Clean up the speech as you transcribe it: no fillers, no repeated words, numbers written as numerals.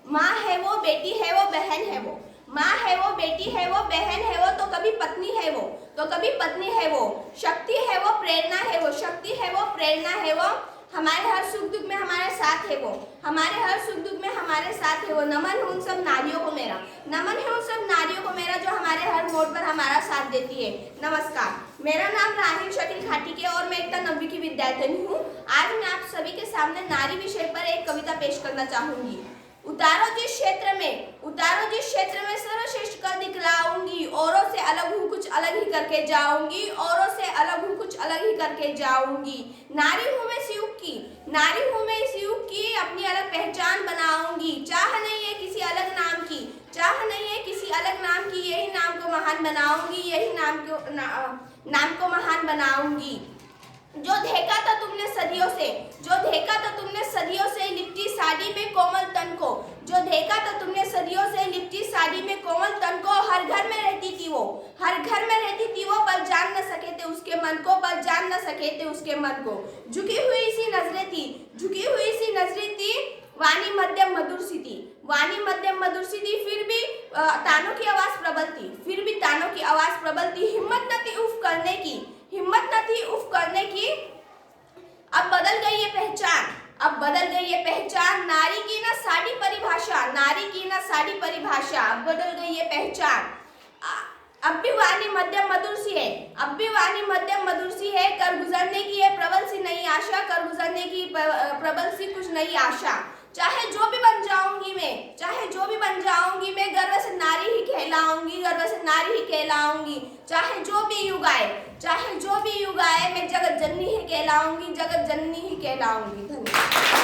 माँ है वो, बेटी है वो, बहन है वो। माँ है वो, बेटी है वो, बहन है वो, तो कभी पत्नी है वो, तो कभी पत्नी है वो। शक्ति है वो, प्रेरणा है वो, शक्ति है वो, प्रेरणा है वो। हमारे हर सुख दुख में हमारे साथ है वो, हमारे हर सुख दुख में हमारे साथ है वो। नमन है उन सब नारियों को मेरा, नमन है उन सब नारियों को मेरा जो हमारे हर मोड़ पर हमारा साथ देती है। नमस्कार, मेरा नाम राहिल शकील खाटी और मैं एकता 9वीं की विद्यार्थिनी हूँ। आज मैं आप सभी के सामने नारी विषय पर एक कविता पेश करना चाहूंगी। उतारो जिस क्षेत्र में सर्वश्रेष्ठ कर दिखलाऊंगी। औरों से अलग हूँ, कुछ अलग ही करके जाऊंगी। औरों से अलग हूँ, कुछ अलग ही करके जाऊंगी। नारी हूँ मैं इस युग की, नारी हूँ मैं इस युग की, अपनी अलग पहचान बनाऊंगी। चाह नहीं है किसी अलग नाम की, चाह नहीं है किसी अलग नाम की, यही नाम को महान बनाऊंगी, यही नाम को महान बनाऊंगी। जो देखा था तुमने सदियों से, जो देखा था तुमने सदियों से लिपटी साड़ी में कोमल तन को, जो देखा था तुमने सदियों से लिपटी साड़ी में कोमल तन को। हर घर में रहती थी वो, हर घर में रहती थी वो, पर जान न सके थे उसके मन को, पर जान न सके थे उसके मन को। झुकी हुई सी नजरें थी, झुकी हुई सी नजरें थी, वाणी मध्यम मधुर सी थी, वाणी मध्यम मधुर सी थी, फिर भी तानों की आवाज प्रबल थी, फिर भी तानों की आवाज प्रबल थी। हिम्मत न थी उफ करने की, हिम्मत न थी उफ करने की। अब बदल गई ये पहचान, अब बदल गई ये पहचान। नारी की ना साड़ी परिभाषा, नारी की ना साड़ी परिभाषा, अब बदल गई ये पहचान। अब भी वाणी मध्यम मधुर सी है, अब भी वाणी मध्यम मधुर सी है। कर गुजरने की है प्रबल सी नई आशा, कर गुजरने की प्रबल सी कुछ नई आशा। चाहे जो भी बन जाऊंगी मैं, चाहे जो भी बन जाऊंगी मैं, गर्व से नारी ही कहलाऊंगी, गर्व से नारी ही कहलाऊंगी। चाहे जो भी युग आए, चाहे जो भी युग आए, मैं जगत जननी ही कहलाऊंगी, जगत जननी ही कहलाऊंगी। धन्यवाद।